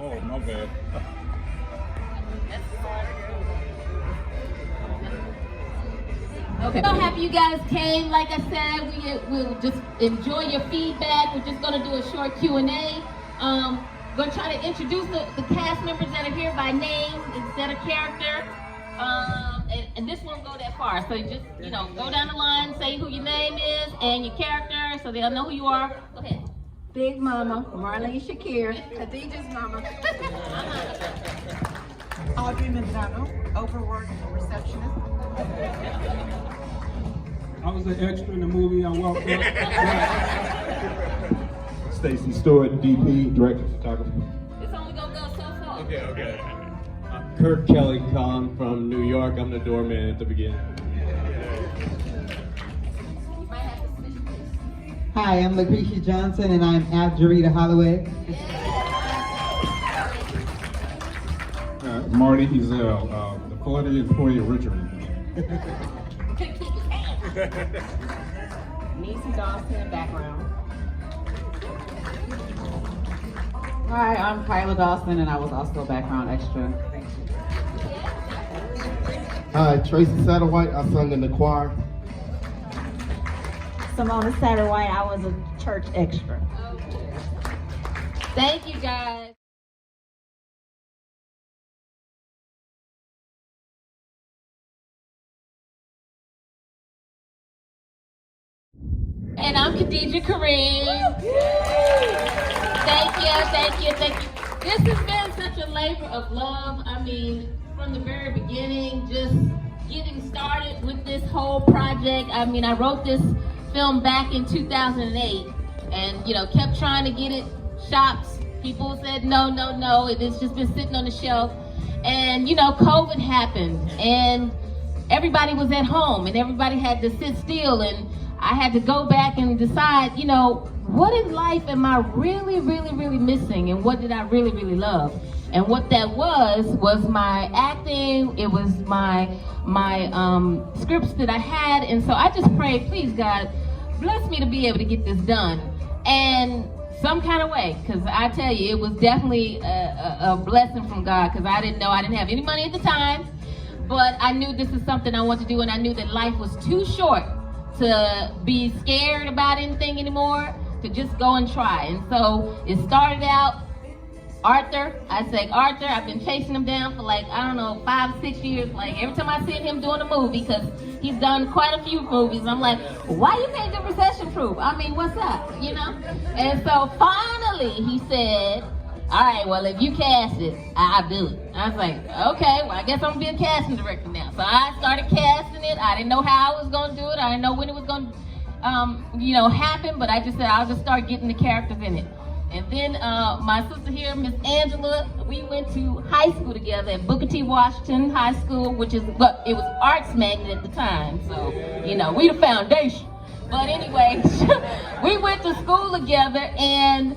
Oh, my bad. Okay. So happy you guys came. Like I said, we'll just enjoy your feedback. We're just gonna do a short Q&A. Gonna try to introduce the cast members that are here by name instead of character. And this won't go that far. So just, go down the line, say who your name is and your character so they'll know who you are. Go ahead. Big Mama, Marlene Shakir, Khadijah's mama. Audrey Manzano, overworked receptionist. I was an extra in the movie. I walked up. Stacy Stewart, DP, director of photography. It's only gonna go so far. Okay. Kurt Kelly Khan from New York. I'm the doorman at the beginning. Hi, I'm Lucretia Johnson, and I'm Jarita Holloway. Marty Ezel, the Florida employee of Richard. Niecy Dawson, background. Hi, I'm Kyla Dawson, and I was also a background extra. Hi, Tracy Satterwhite. I sung in the choir. Simona Satterwhite, I was a church extra. Thank you guys. And I'm Khadijah Karriem. Thank you. This has been such a labor of love. I mean, from the very beginning, just getting started with this whole project. I mean, I wrote this film back in 2008 and, kept trying to get it shops. People said, no. It's just been sitting on the shelf. And, COVID happened and everybody was at home and everybody had to sit still, and I had to go back and decide, what in life am I really, really, really missing, and what did I really, really love? And what that was my acting. It was my scripts that I had. And so I just prayed, please God, bless me to be able to get this done. And some kind of way, because I tell you, it was definitely a blessing from God, because I didn't have any money at the time, but I knew this is something I wanted to do, and I knew that life was too short to be scared about anything anymore, to just go and try. And so it started out, Arthur. I say Arthur, I've been chasing him down for 5, 6 years. Like every time I see him doing a movie, because he's done quite a few movies, I'm like, why you can't do Recession Proof? I mean, what's up, And so finally he said, all right, well, if you cast it, I'll do it. I was like, okay, well, I guess I'm gonna be a casting director now. So I started casting it. I didn't know how I was gonna do it. I didn't know when it was gonna, happen, but I just said, I'll just start getting the characters in it. And then my sister here, Miss Angela, we went to high school together at Booker T. Washington High School, which is, it was Arts Magnet at the time. So, we the foundation. But anyway, we went to school together, and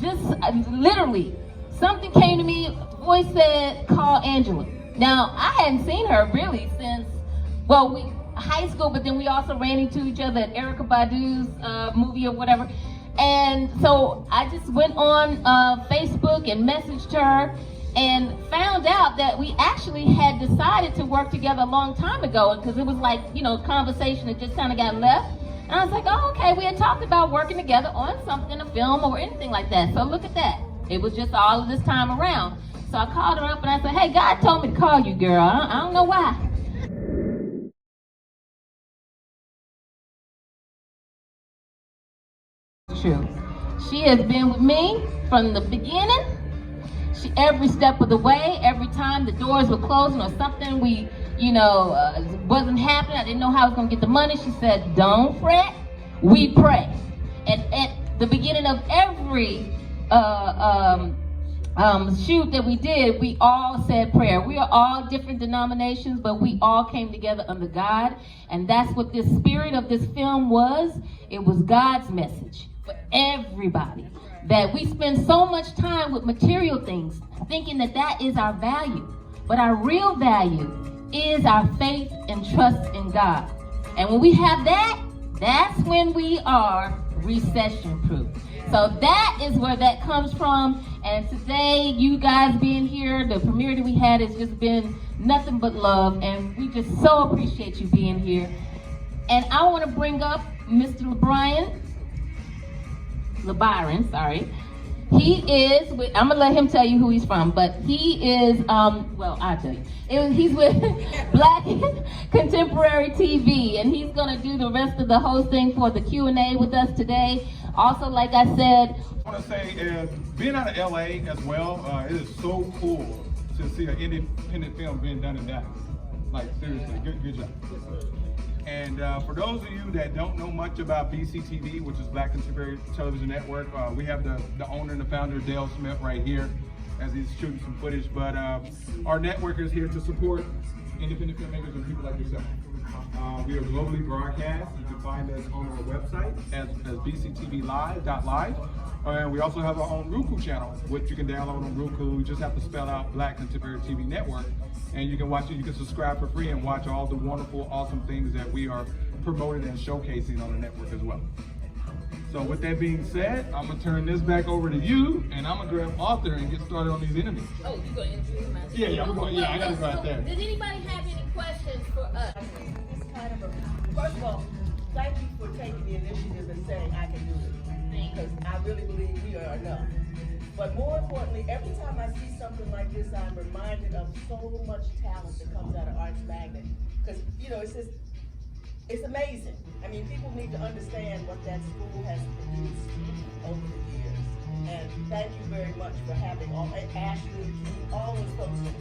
just literally, something came to me, voice said, call Angela. Now, I hadn't seen her really since, high school, but then we also ran into each other at Erykah Badu's movie or whatever. And so I just went on Facebook and messaged her and found out that we actually had decided to work together a long time ago, because it was conversation that just kind of got left. And I was like, oh, okay, we had talked about working together on something, a film or anything like that. So look at that. It was just all of this time around. So I called her up and I said, hey, God told me to call you, girl. I don't know why. True. She has been with me from the beginning. Every step of the way, every time the doors were closing or something wasn't happening, I didn't know how I was going to get the money. She said, don't fret, we pray. And at the beginning of every shoot that we did, we all said prayer. We are all different denominations, but we all came together under God. And that's what this spirit of this film was. It was God's message for everybody. That we spend so much time with material things, thinking that is our value. But our real value is our faith and trust in God. And when we have that, that's when we are recession proof. So that is where that comes from. And today, you guys being here, the premiere that we had has just been nothing but love, and we just so appreciate you being here. And I want to bring up Mr. LeByron, sorry. He is with, I'm gonna let him tell you who he's from, but he is, well, I'll tell you. He's with Black Contemporary TV, and he's gonna do the rest of the hosting for the Q&A with us today. Also, like I said, I want to say, being out of LA as well, it is so cool to see an independent film being done in Dallas. Like, seriously, good job. And for those of you that don't know much about BCTV, which is Black Contemporary Television Network, we have the owner and the founder, Dale Smith, right here as he's shooting some footage. But our network is here to support independent filmmakers and people like yourself. We are globally broadcast. You can find us on our website as bctvlive.live. And we also have our own Roku channel, which you can download on Roku. You just have to spell out Black Contemporary TV Network. And you can watch it, you can subscribe for free and watch all the wonderful, awesome things that we are promoting and showcasing on the network as well. So with that being said, I'm gonna turn this back over to you, and I'm gonna grab Arthur and get started on these interviews. oh, you gonna introduce myself? Yeah, I'm going, I gotta go out there. Does anybody have any questions for us? It's kind of a, first of all, thank you for taking the initiative and saying I can do it. Because I really believe we are enough. But more importantly, every time I see something like this, I'm reminded of so much talent that comes out of Arts Magnet. Because, you know, it's amazing. I mean, people need to understand what that school has produced over the years. And thank you very much for having Ashley, all those folks in there.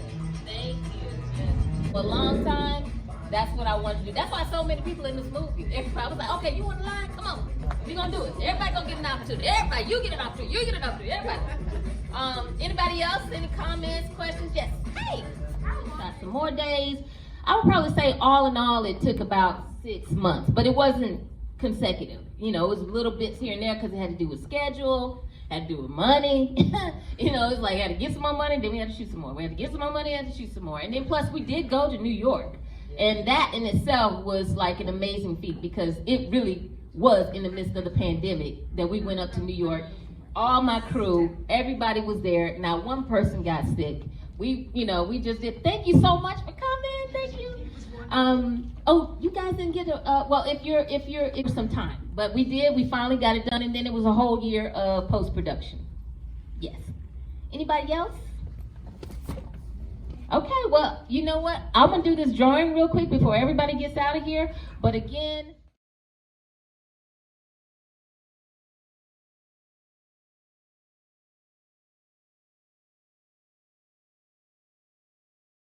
Thank you. Yes. For a long time, that's what I wanted to do. That's why so many people in this movie. Everybody was like, okay, you want to lie? Come on. We're going to do it. Everybody going to get an opportunity. Everybody, you get an opportunity. You get an opportunity. Everybody. Anybody else? Any comments, questions? Yes. Hey, I shot some more days. I would probably say all in all, it took about 6 months, but it wasn't consecutive. You know, it was little bits here and there because it had to do with schedule, had to do with money. You know, it's like, I had to get some more money, then we had to shoot some more. We had to get some more money, had to shoot some more. And then plus we did go to New York. And that in itself was like an amazing feat because it really was in the midst of the pandemic that we went up to New York. All my crew, everybody was there. Not one person got sick. We just did. Thank you so much for coming. Thank you. Oh, you guys didn't get well, if you're some time, but we did. We finally got it done, and then it was a whole year of post-production. Yes. Anybody else? Okay, well, you know what? I'm gonna do this drawing real quick before everybody gets out of here. But again,